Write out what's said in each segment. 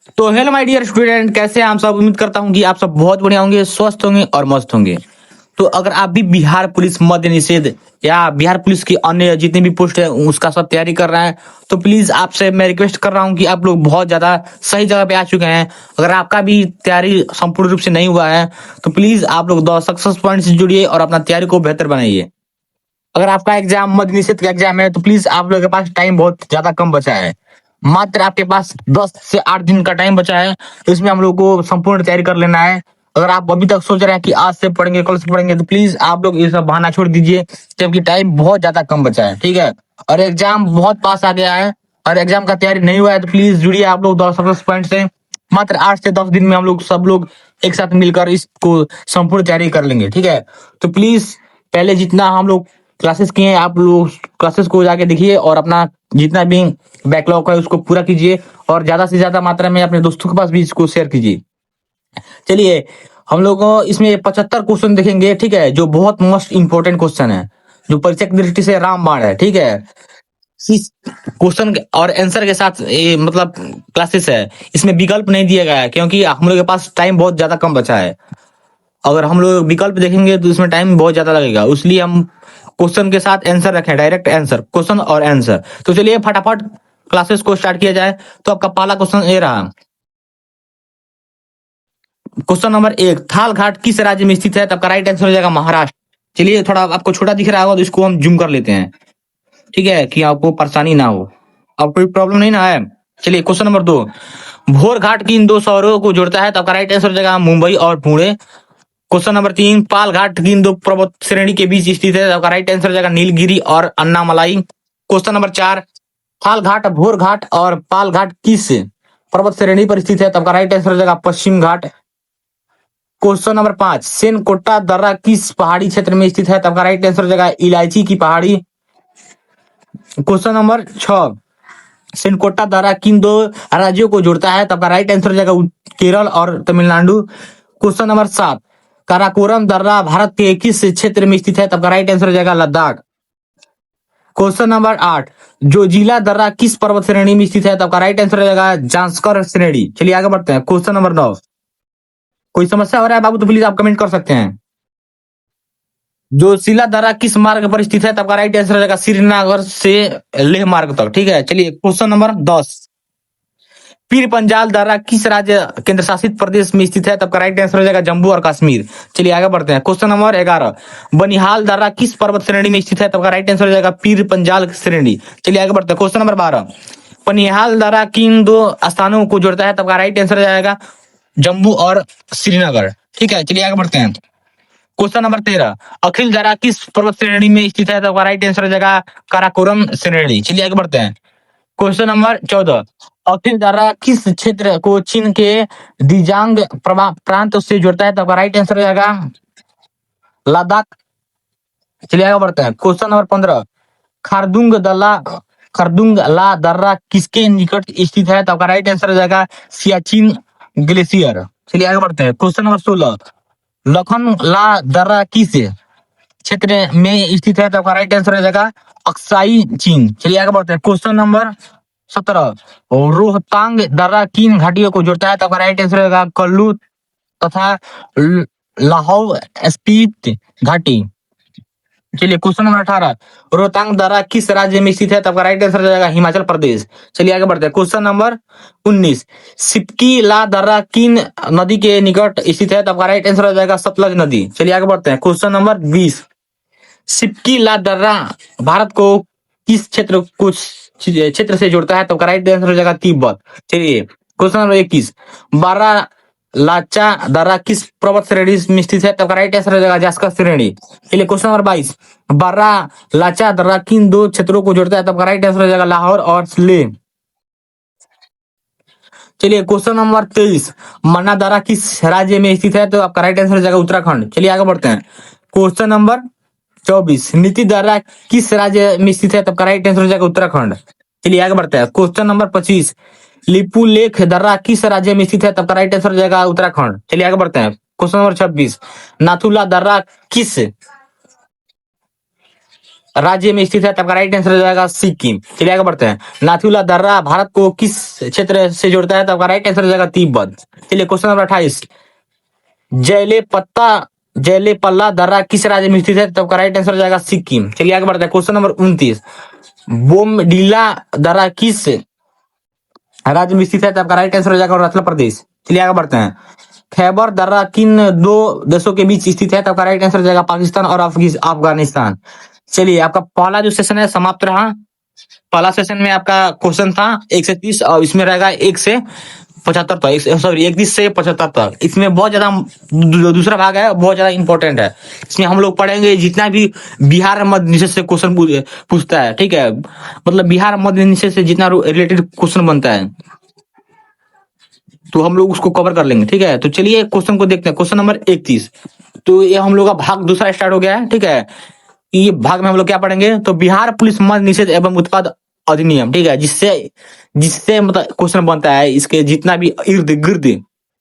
तो hello my dear student, कैसे हैं आप सब। उम्मीद करता हूँ कि आप सब बहुत बढ़िया होंगे, स्वस्थ होंगे और मस्त होंगे। तो अगर आप भी बिहार पुलिस मद्य निषेध या बिहार पुलिस की अन्य जितने भी पोस्ट है उसका सब तैयारी कर रहे हैं, तो प्लीज आपसे मैं रिक्वेस्ट कर रहा हूँ कि आप लोग बहुत ज्यादा सही जगह पे आ चुके हैं। अगर आपका भी तैयारी संपूर्ण रूप से नहीं हुआ है तो प्लीज आप लोग द सक्सेस पॉइंट से जुड़िए और अपना तैयारी को बेहतर बनाइए। अगर आपका एग्जाम मद्य निषेध का एग्जाम है तो प्लीज आप लोगों के पास टाइम बहुत ज्यादा कम बचा है। मात्र आपके पास 10 से 8 दिन का टाइम बचा है, तो इसमें हम लोग को संपूर्ण तैयारी कर लेना है। अगर आप अभी तक सोच रहे हैं कि आज से पढ़ेंगे कल से पढ़ेंगे, तो प्लीज आप लोग ये सब बहाना छोड़ दीजिए, जबकि टाइम बहुत ज्यादा कम बचा है, ठीक है। और एग्जाम बहुत पास आ गया है और एग्जाम का तैयारी नहीं हुआ है, तो प्लीज जुड़िए आप लोग 10 पॉइंट से। मात्र 8 से 10 दिन में हम लोग सब लोग एक साथ मिलकर इसको संपूर्ण तैयारी कर लेंगे, ठीक है। तो प्लीज पहले जितना हम लोग क्लासेस किए हैं आप लोग क्लासेस को जाके देखिए और अपना जितना भी बैकलॉग है उसको पूरा कीजिए और ज्यादा से ज्यादा मात्रा में अपने दोस्तों के पास भी इसको शेयर कीजिए। चलिए, हम लोग इसमें 75 क्वेश्चन देखेंगे, ठीक है, जो बहुत मोस्ट इंपोर्टेंट क्वेश्चन है, जो परीक्षा की दृष्टि से रामबाण है, ठीक है। इस क्वेश्चन और आंसर के साथ ये मतलब क्लासेस है, इसमें विकल्प नहीं दिया गया है क्योंकि हम लोग के पास टाइम बहुत ज्यादा कम बचा है। अगर हम लोग विकल्प देखेंगे तो इसमें टाइम बहुत ज्यादा लगेगा, इसलिए हम क्वेश्चन के साथ आंसर रखें, डायरेक्ट आंसर, क्वेश्चन और आंसर। तो चलिए फटाफट क्लासेस को स्टार्ट किया जाए। तो आपका पहला क्वेश्चन ये रहा। क्वेश्चन नंबर 1, थाल घाट किस राज्य में स्थित है? तो आपका राइट आंसर हो जाएगा महाराष्ट्र। चलिए, थोड़ा आपको छोटा दिख रहा होगा तो इसको हम जूम कर लेते हैं, ठीक है, कि आपको परेशानी ना हो। अब कोई प्रॉब्लम नहीं ना है। चलिए क्वेश्चन नंबर 2, भोर घाट किन दो शहरों को जोड़ता है? तो आपका राइट आंसर हो जाएगा मुंबई और पुणे। क्वेश्चन नंबर 3, पाल घाट किन दो पर्वत श्रेणी के बीच स्थित है? तो आपका राइट आंसर हो जाएगा नीलगिरी और अन्नामलाई। क्वेश्चन नंबर 4, थाल घाट, भोर घाट और पाल घाट किस पर्वत श्रेणी पर स्थित है? तो आपका राइट आंसर हो जाएगा पश्चिम घाट। क्वेश्चन नंबर 5, सेनकोटा दर्रा किस पहाड़ी क्षेत्र में स्थित है? तो आपका राइट आंसर हो जाएगा इलायची की पहाड़ी। क्वेश्चन नंबर 6, सेनकोटा दर्रा किन दो राज्यों को जोड़ता है? तो आपका राइट आंसर हो जाएगा केरल और तमिलनाडु। क्वेश्चन नंबर 7, काराकोरम दर्रा भारत के किस क्षेत्र में स्थित है? तो आपका राइट आंसर हो जाएगा लद्दाख। क्वेश्चन नंबर 8, जोजिला दर्रा किस पर्वत श्रेणी में स्थित है? तो आपका राइट आंसर हो जाएगा जांस्कर श्रेणी। चलिए आगे बढ़ते हैं। क्वेश्चन नंबर 9, कोई समस्या हो रहा है बाबू तो प्लीज आप कमेंट कर सकते हैं। जोशीला दर्रा किस मार्ग पर स्थित है? तो आपका राइट आंसर हो जाएगा श्रीनगर से लेह मार्ग तक, ठीक है। चलिए क्वेश्चन नंबर 10, पीर पंजाल दर्रा किस राज्य केंद्र शासित प्रदेश में स्थित है? तब का राइट आंसर हो जाएगा जम्मू और कश्मीर। चलिए आगे बढ़ते हैं। क्वेश्चन नंबर 11, बनिहाल दर्रा किस पर्वत श्रेणी में स्थित है? तब का राइट आंसर हो जाएगा पीर पंजाल श्रेणी। चलिए आगे बढ़ते हैं। क्वेश्चन नंबर 12, बनिहाल दर्रा किन दो स्थानों को जोड़ता है? तब का राइट आंसर हो जाएगा जम्मू और श्रीनगर, ठीक है। चलिए आगे बढ़ते हैं। क्वेश्चन नंबर 13, अखिल दर्रा किस पर्वत श्रेणी में स्थित है? तब का राइट आंसर हो जाएगा काराकोरम श्रेणी। चलिए आगे बढ़ते हैं। क्वेश्चन नंबर 14, अखिल दर्रा किस क्षेत्र को चीन के दिजांग प्रांत से जोड़ता है? तो आपका राइट आंसर हो जाएगा लद्दाख। चलिए आगे बढ़ते हैं। क्वेश्चन नंबर 15, खारदुंग ला दर्रा किसके निकट स्थित है? तो आपका राइट आंसर हो जाएगा सियाचिन ग्लेशियर। चलिए आगे बढ़ते हैं। क्वेश्चन नंबर 16, लखन ला दर्रा किस क्षेत्र में स्थित है? तो आपका राइट आंसर हो जाएगा अक्साई चीन। चलिए आगे बढ़ते हैं। क्वेश्चन नंबर 17, रोहतांग दर्रा किन घाटियों को जोड़ता है? तो आपका राइट आंसर होगा कुल्लू तथा लाहौल स्पीति घाटी। चलिए क्वेश्चन नंबर 18, रोहतांग दर्रा किस राज्य में स्थित है? तो आपका राइट आंसर हो जाएगा हिमाचल प्रदेश। चलिए आगे बढ़ते हैं। क्वेश्चन नंबर 19, सिपकी ला दर्रा किन नदी के निकट स्थित है? तो आपका राइट आंसर हो जाएगा सतलज नदी। चलिए आगे बढ़ते हैं। क्वेश्चन नंबर 20, सिपकी ला दर्रा भारत को किस क्षेत्र से जोड़ता है? तो राइट आंसर हो जाएगा तिब्बत। चलिए क्वेश्चन नंबर 21, बारा लाचा दर्रा किस पर्वत श्रेणी में स्थित है? तो राइट आंसर हो जाएगा जास्कर श्रेणी। चलिए क्वेश्चन नंबर 22, बारा लाचा दर्रा किन दो क्षेत्रों को जोड़ता है? तो राइट आंसर हो जाएगा लाहौर और लेह। चलिए क्वेश्चन नंबर 23, मन्ना दर्रा किस राज्य में स्थित है? तो आपका राइट आंसर हो जाएगा उत्तराखंड। चलिए आगे बढ़ते हैं। क्वेश्चन नंबर 24, नीति दर्रा किस राज्य में स्थित है? तब का राइट आंसर हो जाएगा उत्तराखंड। चलिए आगे बढ़ते हैं। क्वेश्चन नंबर 25, लिपुलेख दर्रा किस राज्य में स्थित है? तब का राइट आंसर हो जाएगा उत्तराखंड। चलिए आगे बढ़ते हैं। क्वेश्चन नंबर 26, नाथुला दर्रा किस राज्य में स्थित है? तब आपका राइट आंसर हो जाएगा सिक्किम। चलिए आगे बढ़ते हैं। नाथुला दर्रा भारत को किस क्षेत्र से जोड़ता है? तब आपका राइट आंसर हो जाएगा तिब्बत। चलिए क्वेश्चन नंबर 28। जयले पत्ता जयले पल्ला दर्रा किस राज्य में स्थित है? तब का राइट आंसर हो जाएगा सिक्किम। चलिए आगे बढ़ते हैं। Question number 29। बोमडीला दर्रा किस राज्य में स्थित है? तब का राइट आंसर हो जाएगा अरुणाचल प्रदेश। चलिए आगे बढ़ते हैं। खैबर दर्रा किन दो देशों के बीच स्थित है? तब का राइट आंसर हो जाएगा पाकिस्तान और अफगानिस्तान। चलिए आपका पहला जो सेशन है समाप्त रहा। पहला सेशन में आपका क्वेश्चन था 1 से 30 और इसमें रहेगा 1 से 75 तक, सॉरी 31 से 75 तक। इसमें बहुत ज्यादा दूसरा भाग है, बहुत ज्यादा इंपॉर्टेंट है। इसमें हम लोग पढ़ेंगे जितना भी बिहार मध्य निषेध से क्वेश्चन पूछता है, ठीक है, मतलब बिहार मध्य निषेध से जितना रिलेटेड क्वेश्चन बनता है तो हम लोग उसको कवर कर लेंगे, ठीक है। तो चलिए क्वेश्चन को देखते हैं। Question number 31। तो ये हम लोग का भाग दूसरा स्टार्ट हो गया है, ठीक है। ये भाग में हम लोग क्या पढ़ेंगे? तो बिहार पुलिस मद्य निषेध एवं उत्पाद अधिनियम, ठीक है, जिससे जिससे मतलब क्वेश्चन बनता है, इसके जितना भी इर्द गिर्द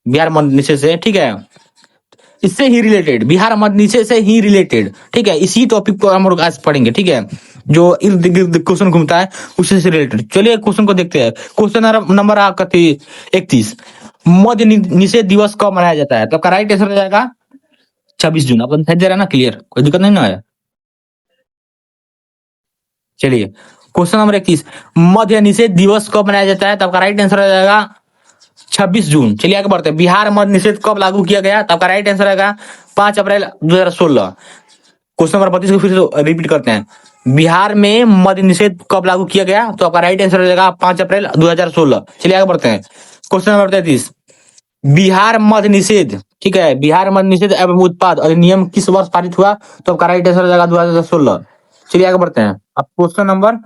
बिहार मद्य निषेध से, ठीक है, इससे ही रिलेटेड, बिहार मद्य निषेध से ही रिलेटेड, ठीक है, इसी टॉपिक को हम लोग आज पढ़ेंगे, ठीक है। जो इर्द गिर्द क्वेश्चन घूमता है उसी से रिलेटेड। चलिए क्वेश्चन को देखते हैं। क्वेश्चन नंबर आपका 31। मद्य निषेध दिवस कब मनाया जाता है? तो आपका राइट आंसर हो जाएगा 26 जून। अपन दे रहा है ना, क्लियर, कोई दिक्कत नहीं ना है। चलिए क्वेश्चन नंबर 31। मद्य निषेध दिवस कब मनाया जाता है? तो आपका राइट आंसर हो जाएगा 26 जून। चलिए आगे बढ़ते हैं। बिहार मद्य निषेध कब लागू किया गया? तो आपका राइट आंसर आएगा 5 अप्रैल 2016। क्वेश्चन नंबर 32 को फिर से रिपीट करते हैं। बिहार में मद्य निषेध कब लागू किया गया? तो आपका राइट आंसर हो जाएगा 5 अप्रैल 2016। चलिए आगे बढ़ते हैं। Question number 33। बिहार मद्य निषेध, ठीक है, बिहार मद्य निषेध एवं उत्पाद अधिनियम किस वर्ष पारित हुआ? तो आपका राइट आंसर हो जाएगा 2016। चलिए आगे बढ़ते हैं। अब क्वेश्चन नंबर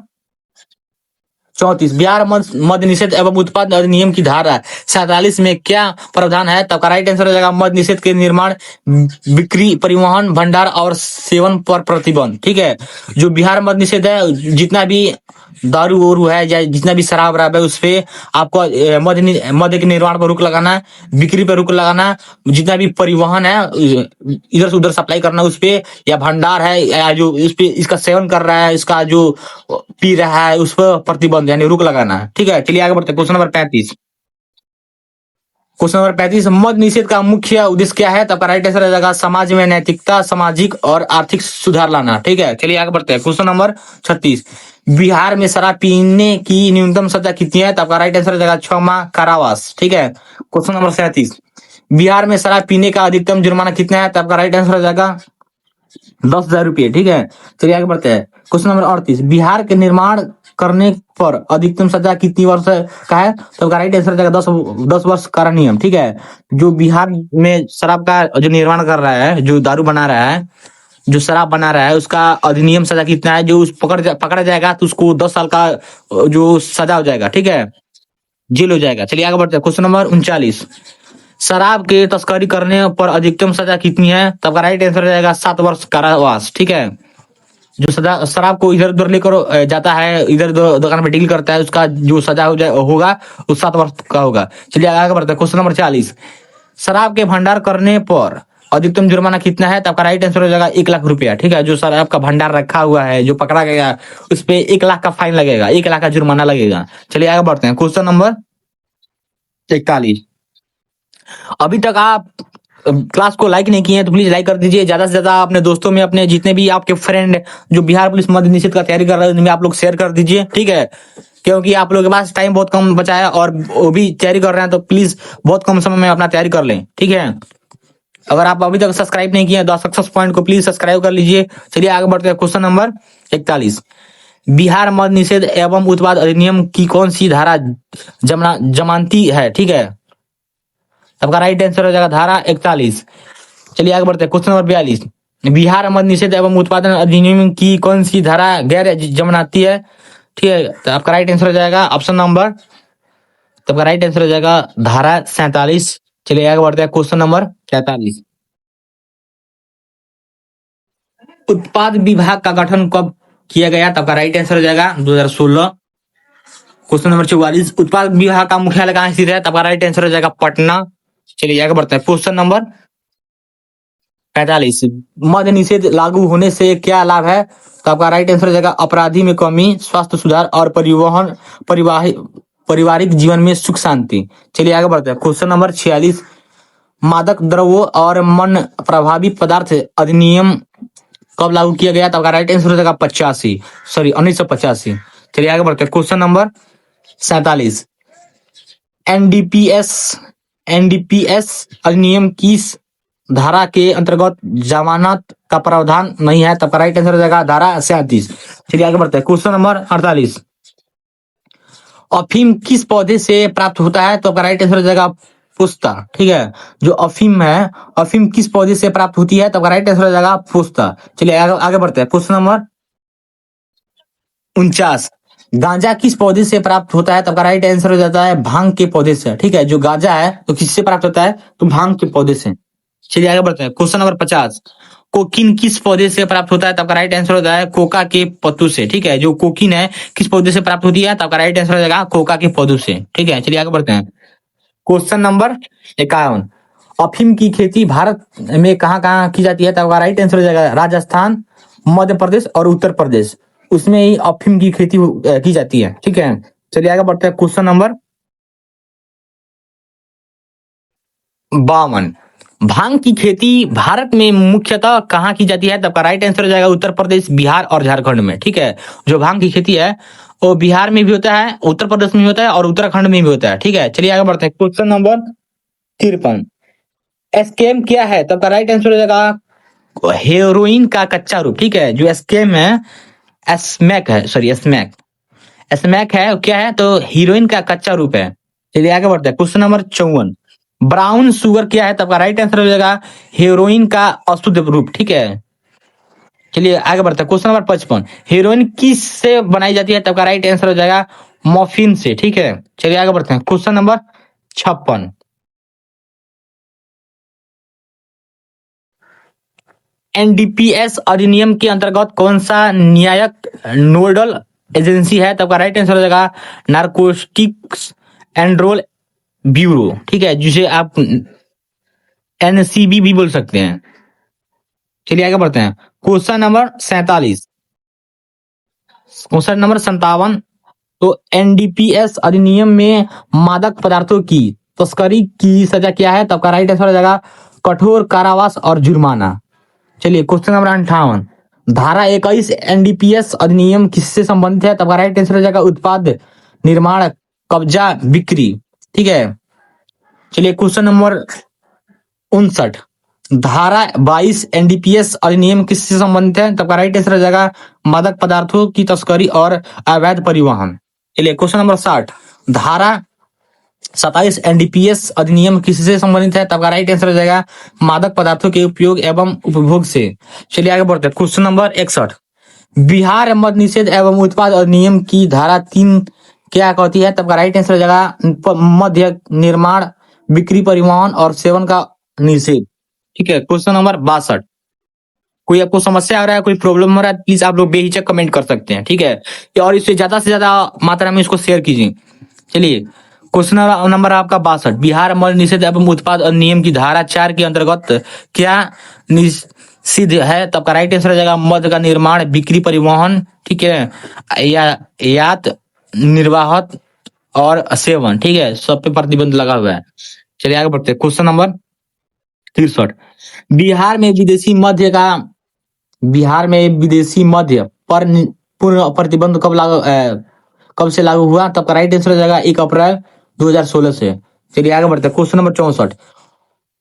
34। बिहार मद्य निषेध एवं उत्पाद अधिनियम की धारा 47 में क्या प्रावधान है? तब का राइट आंसर हो जाएगा मद्य निषेध के निर्माण, बिक्री, परिवहन, भंडार और सेवन पर प्रतिबंध, ठीक है। जो बिहार मद्य निषेध है, जितना भी दारू वारू है या जितना भी शराब वराब है उस पे आपको मद्य के निर्माण पर रोक लगाना, बिक्री पर रोक लगाना, जितना भी परिवहन है इधर से उधर सप्लाई करना उस पे, या भंडार है या जो इस पे इसका सेवन कर रहा है, इसका जो पी रहा है उस पर प्रतिबंध यानी रोक लगाना है, ठीक है। चलिए आगे बढ़ते हैं। Question number 35। Question number 35। मद्य निषेध का मुख्य उद्देश्य क्या है? तो आपका राइट आंसर आ जाएगा समाज में नैतिकता, सामाजिक और आर्थिक सुधार लाना, ठीक है। चलिए आगे बढ़ते हैं। Question number 36। बिहार में शराब पीने की न्यूनतम सजा कितनी है? तो आपका राइट आंसर आ जाएगा 6 माह कारावास, ठीक है। Question number 37। बिहार में शराब पीने का अधिकतम जुर्माना कितना है? तो आपका राइट आंसर आ जाएगा 10,000 रुपये, ठीक है। चलिए आगे बढ़ते हैं। Question number 38। बिहार के निर्माण करने पर अधिकतम सजा कितनी वर्ष का है? तो राइट आंसर जाएगा 10 वर्ष कारा नियम, ठीक है। जो बिहार में शराब का जो निर्माण कर रहा है, जो दारू बना रहा है, जो शराब बना रहा है, उसका अधिनियम सजा कितना है? जो उस पकड़ा जाएगा तो उसको 10 साल का जो सजा हो जाएगा, ठीक है, जेल हो जाएगा। चलिए आगे बढ़ते हैं। Question number 39। शराब के तस्करी करने पर अधिकतम सजा कितनी है? तब का राइट आंसर हो जाएगा 7 वर्ष कारावास, ठीक है। जो सजा शराब को इधर उधर लेकर जाता है, इधर उधर दुकान में डील करता है, उसका जो सजा हो जाए होगा वो 7 वर्ष का होगा। चलिए आगे बढ़ते हैं। Question number 40। शराब के भंडार करने पर अधिकतम जुर्माना कितना है? तो आपका राइट आंसर हो जाएगा 1 लाख रुपया, ठीक है। जो शराब का भंडार रखा हुआ है, जो पकड़ा गया, उस पे 1 लाख का फाइन लगेगा, 1 लाख का जुर्माना लगेगा। चलिए आगे बढ़ते हैं। Question number 41। अभी तक आप क्लास को लाइक नहीं किए हैं तो प्लीज लाइक कर दीजिए। ज्यादा से ज्यादा अपने दोस्तों में, अपने जितने भी आपके फ्रेंड जो बिहार पुलिस मद्य निषेध का तैयारी कर रहे हैं उनमें आप लोग शेयर कर दीजिए, ठीक है। क्योंकि आप लोगों के पास टाइम बहुत कम बचा है और वो भी तैयारी कर रहे हैं, तो प्लीज बहुत कम समय में अपना तैयारी कर लें, ठीक है। अगर आप अभी तक सब्सक्राइब नहीं किए हैं तो सक्सेस पॉइंट को प्लीज सब्सक्राइब कर लीजिए। चलिए आगे बढ़ते हैं। Question number 41। बिहार मद्य निषेध एवं उत्पाद अधिनियम की कौन सी धारा जमानती है, ठीक है। आपका राइट आंसर हो जाएगा धारा 41। चलिए आगे बढ़ते हैं। Question number 42। बिहार मद्य निषेध एवं उत्पादन अधिनियम की कौन सी धारा गैर जमानती है, ठीक है। तो आपका राइट आंसर हो जाएगा ऑप्शन नंबर, तो आपका राइट आंसर हो जाएगा धारा 47। चलिए आगे बढ़ते हैं। Question number 43। उत्पाद विभाग का गठन कब किया गया? तो आपका राइट आंसर हो जाएगा 2016। Question number 44। उत्पाद विभाग का मुख्यालय कहाँ स्थित है? तो आपका राइट आंसर हो जाएगा पटना। चलिए आगे बढ़ते हैं। क्वेश्चन नंबर 45 मद्य निषेध लागू होने से क्या लाभ है? तो आपका राइट आंसर हो जाएगा अपराधी में कमी, स्वास्थ्य सुधार और परिवहन परिवाही पारिवारिक जीवन में सुख शांति। चलिए आगे बढ़ते हैं। क्वेश्चन नंबर 46, मादक द्रव्यों और मन प्रभावी पदार्थ अधिनियम कब लागू किया गया? तो आपका राइट आंसर हो जाएगा 85, सॉरी 1985। चलिए आगे बढ़ते हैं। क्वेश्चन नंबर 47, एनडीपीएस एनडीपीएस अधिनियम किस धारा के अंतर्गत जमानत का प्रावधान नहीं है? तब का राइट आंसर हो जाएगा धारा 37। चलिए आगे बढ़ते हैं। क्वेश्चन नंबर 48, अफीम किस पौधे से प्राप्त होता है? तो आपका राइट आंसर हो जाएगा पुस्ता। ठीक है, जो अफीम है, अफीम किस पौधे से प्राप्त होती है? तो आपका राइट आंसर हो जाएगा पुस्ता। चलिए आगे बढ़ते हैं। क्वेश्चन नंबर 49, गांजा किस पौधे से प्राप्त होता है? तो आपका राइट आंसर हो जाता है भांग के पौधे से। ठीक है, जो गांजा है तो किससे प्राप्त होता है? तो भांग के पौधे से। चलिए आगे बढ़ते हैं। क्वेश्चन नंबर 50, कोकीन किस पौधे से प्राप्त होता है? तो आपका राइट आंसर होता है कोका के पत्तों से। ठीक है, जो कोकीन है किस पौधे से प्राप्त होती है? तो आपका राइट आंसर हो जाएगा कोका के पौधों से। ठीक है, चलिए आगे बढ़ते हैं। क्वेश्चन नंबर 51, अफीम की खेती भारत में कहाँ कहाँ की जाती है? तो आपका राइट आंसर हो जाएगा राजस्थान, मध्य प्रदेश और उत्तर प्रदेश, उसमें ही अफीम की खेती की जाती है। ठीक है, चलिए आगे बढ़ते हैं। क्वेश्चन नंबर 52, भांग की खेती भारत में मुख्यतः कहाँ की जाती है? तब का राइट आंसर हो जाएगा उत्तर प्रदेश, बिहार और झारखंड में। ठीक है, जो भांग की खेती है वो बिहार में भी होता है, उत्तर प्रदेश में भी होता है और उत्तराखंड में भी होता है। ठीक है, चलिए आगे बढ़ते हैं। क्वेश्चन नंबर 53, एस्केम क्या है? तब का राइट आंसर हो जाएगा हेरोइन का कच्चा रूप। ठीक है, जो एस्केम है, एस्मैक है, सॉरी स्मैक, स्मैक है क्या है? तो हीरोइन का कच्चा रूप है। चलिए आगे बढ़ते हैं। क्वेश्चन नंबर 54, ब्राउन शुगर क्या है? तब का राइट आंसर हो जाएगा हीरोइन का अशुद्ध रूप। ठीक है, चलिए आगे बढ़ते हैं। क्वेश्चन नंबर 55, हीरोइन किस से बनाई जाती है? तब का राइट आंसर हो जाएगा मॉर्फिन से। ठीक है, चलिए आगे बढ़ते हैं। क्वेश्चन नंबर 56, एनडीपीएस अधिनियम के अंतर्गत कौन सा न्यायिक नोडल एजेंसी है? तब का राइट आंसर हो जाएगा नारकोटिक्स एंड ब्यूरो। ठीक है, जिसे आप एनसीबी भी बोल सकते हैं। चलिए आगे बढ़ते हैं। क्वेश्चन नंबर 47, क्वेश्चन नंबर 57, तो एनडीपीएस अधिनियम में मादक पदार्थों की तस्करी की सजा क्या है? तब का राइट आंसर हो जाएगा कठोर कारावास और जुर्माना। चलिए क्वेश्चन नंबर 58, धारा 21 एनडीपीएस अधिनियम किससे संबंधित है? तब का राइट आंसर हो जाएगा उत्पाद निर्माण, कब्जा, बिक्री। ठीक है, चलिए क्वेश्चन नंबर 59, धारा 22 एनडीपीएस अधिनियम किससे संबंधित है? तब का राइट आंसर हो जाएगा मादक पदार्थों की तस्करी और अवैध परिवहन। चलिए क्वेश्चन नंबर 60, धारा 27 एनडीपीएस अधिनियम किससे संबंधित है? तब का राइट आंसर हो जाएगा मादक पदार्थों के उपयोग एवं उपभोग से। चलिए आगे बढ़ते हैं। क्वेश्चन नंबर 61, बिहार मद्य निषेध एवं उत्पाद अधिनियम की धारा 3 क्या कहती है? तब का राइट आंसर हो जाएगा मद्य निर्माण, बिक्री, परिवहन और सेवन का निषेध। ठीक है, क्वेश्चन नंबर 62, कोई आपको समस्या आ रहा है, कोई प्रॉब्लम हो रहा है, प्लीज आप लोग बेहिचक कमेंट कर सकते हैं। ठीक है, और इससे ज्यादा से ज्यादा मात्रा में इसको शेयर कीजिए। चलिए क्वेश्चन नंबर आपका 62, बिहार मद्य निषेध एवं उत्पाद अधिनियम की धारा 4 के अंतर्गत क्या निषिद्ध है? तब का राइट आंसर हो जाएगा मद्य का निर्माण, बिक्री, परिवहन, ठीक है, या यात निर्वाहत और सेवन। ठीक है, सब पे प्रतिबंध लगा हुआ है। चलिए आगे बढ़ते हैं। क्वेश्चन नंबर 63, बिहार में विदेशी मद्य पर पूर्ण प्रतिबंध कब से लागू हुआ? तब का राइट आंसर हो जाएगा 1 अप्रैल 2016 से। चलिए आगे बढ़ते हैं। क्वेश्चन नंबर 64,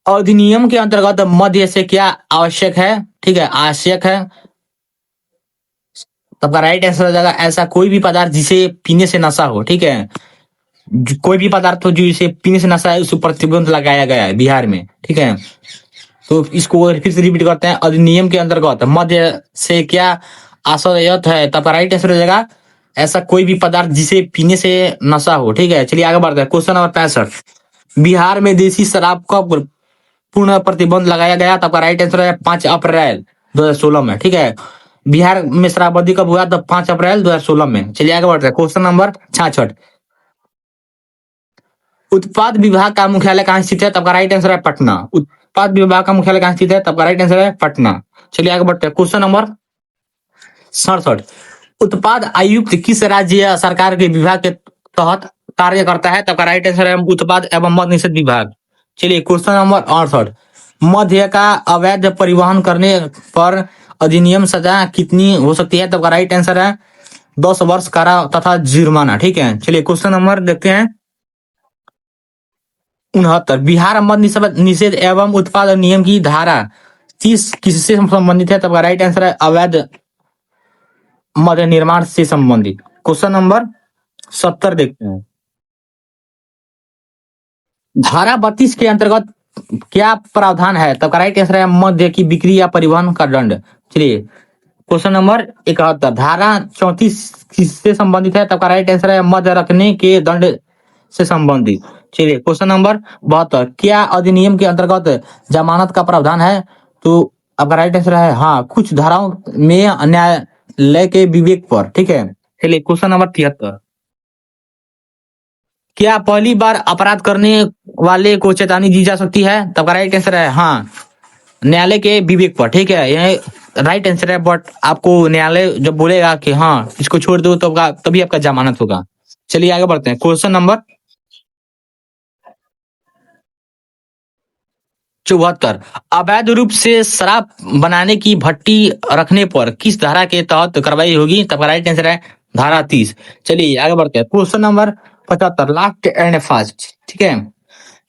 अधिनियम के अंतर्गत मद्य से क्या आवश्यक है? ठीक है, आवश्यक है। तब का राइट आंसर हो जाएगा ऐसा कोई भी पदार्थ जिसे पीने से नशा हो। ठीक है, कोई भी पदार्थ हो जो इसे पीने से नशा है, उस पर प्रतिबंध लगाया गया है बिहार में। ठीक है, तो इसको फिर से रिपीट करते हैं। अधिनियम के अंतर्गत मद्य से क्या आशयत है? तब राइट आंसर हो जाएगा ऐसा कोई भी पदार्थ जिसे पीने से नशा हो। ठीक है, चलिए आगे बढ़ते हैं। क्वेश्चन नंबर 65, बिहार में देसी शराब का पूर्ण प्रतिबंध लगाया गया? तब राइट आंसर है 5 अप्रैल 2016 में। ठीक है, बिहार में शराबबंदी कब हुआ? तब 5 अप्रैल 2016 में। चलिए आगे बढ़ते हैं। क्वेश्चन नंबर 66, उत्पाद विभाग का मुख्यालय कहाँ स्थित है? तब राइट आंसर है पटना। उत्पाद विभाग का मुख्यालय कहाँ स्थित है? तब का राइट आंसर है पटना। चलिए आगे बढ़ते हैं। क्वेश्चन नंबर 67, उत्पाद आयुक्त किस राज्य सरकार के विभाग के तहत कार्य करता है? तब का राइट आंसर है उत्पाद एवं मद्य निषेध विभाग। चलिए क्वेश्चन नंबर 68, मद्य का अवैध परिवहन करने पर अधिनियम सजा कितनी हो सकती है? तब का राइट आंसर है 10 वर्ष कारा तथा जुर्माना। ठीक है, चलिए क्वेश्चन नंबर देखते हैं 69, बिहार मद्य निषेध एवं उत्पाद अधिनियम की धारा 30 किससे संबंधित है? तब का राइट आंसर है अवैध मद्य निर्माण से संबंधित। क्वेश्चन नंबर 70 देखते हैं, धारा 32 के अंतर्गत क्या प्रावधान है? तब का राइट आंसर है मद्य की बिक्री या परिवहन का दंड। चलिए क्वेश्चन नंबर 71, धारा 34 किससे संबंधित है? तब का राइट आंसर है मद्य रखने के दंड से संबंधित। चलिए क्वेश्चन नंबर 72, क्या अधिनियम के अंतर्गत जमानत का प्रावधान है? तो आपका राइट आंसर है हाँ, कुछ धाराओं में न्यायालय के विवेक पर। ठीक है, चलिए क्वेश्चन नंबर 73, क्या पहली बार अपराध करने वाले को चेतावनी दी जा सकती है? तब का राइट आंसर है हाँ, न्यायालय के विवेक पर। ठीक है, यह राइट आंसर है, बट आपको न्यायालय जब बोलेगा कि हाँ इसको छोड़ दो तो तभी आपका जमानत होगा। चलिए आगे बढ़ते हैं। क्वेश्चन नंबर 74, अवैध रूप से शराब बनाने की भट्टी रखने पर किस धारा के तहत कार्रवाई होगी? तब का राइट आंसर है धारा 30। चलिए आगे बढ़ते हैं। Question number 75, last and fast. ठीक है,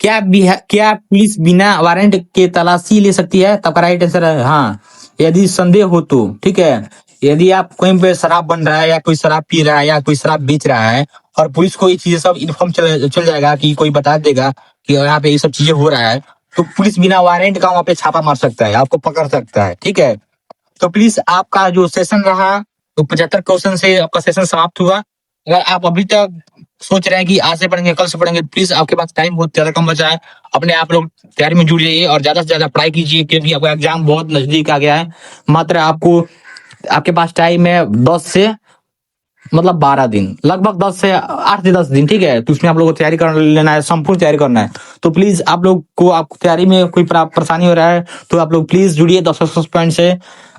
क्या पुलिस बिना वारंट के तलाशी ले सकती है? तब का राइट आंसर है हाँ, यदि संदेह हो तो। ठीक है, यदि आप कहीं पे शराब बन रहा है या कोई शराब पी रहा है या कोई शराब बेच रहा है और पुलिस को ये चीजें सब इन्फॉर्म चल जाएगा कि कोई बता देगा कि यहाँ पे ये सब चीजें हो रहा है, तो पुलिस बिना वारंट का वहां पे छापा मार सकता है, आपको पकड़ सकता है। ठीक है, तो प्लीज आपका जो सेशन रहा तो 75 क्वेश्चन से आपका सेशन समाप्त हुआ। अगर आप अभी तक सोच रहे हैं कि आज से पढ़ेंगे कल से पढ़ेंगे, प्लीज आपके पास टाइम बहुत ज्यादा कम बचा है, अपने आप लोग तैयारी में जुड़ जाइए और ज्यादा से ज्यादा पढ़ाई कीजिए, क्योंकि आपका एग्जाम बहुत नजदीक आ गया है। मात्र आपके पास टाइम है 10 से 12 दिन, लगभग 10 से 8 से 10 दिन। ठीक है, तो उसमें आप लोग को तैयारी कर लेना है, संपूर्ण तैयारी करना है। तो प्लीज आप लोग को आप तैयारी में कोई परेशानी हो रहा है तो आप लोग प्लीज जुड़िए 10 पॉइंट से,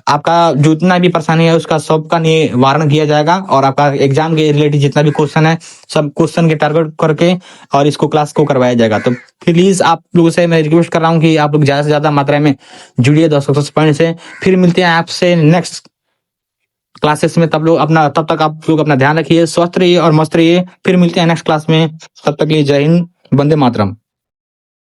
आपका जितना भी परेशानी है उसका सबका निवारण किया जाएगा और आपका एग्जाम के रिलेटेड जितना भी क्वेश्चन है सब क्वेश्चन के टारगेट करके और इसको क्लास को करवाया जाएगा। तो प्लीज आप लोगों से मैं रिक्वेस्ट कर रहा हूँ कि आप लोग ज्यादा से ज्यादा मात्रा में जुड़िए 10 पॉइंट से। फिर मिलते हैं आपसे नेक्स्ट क्लासेस में, तब तक आप लोग अपना ध्यान रखिए, स्वस्थ रहिए और मस्त रहिए। फिर मिलते हैं नेक्स्ट क्लास में, तब तक के लिए जय हिंद, वंदे मातरम।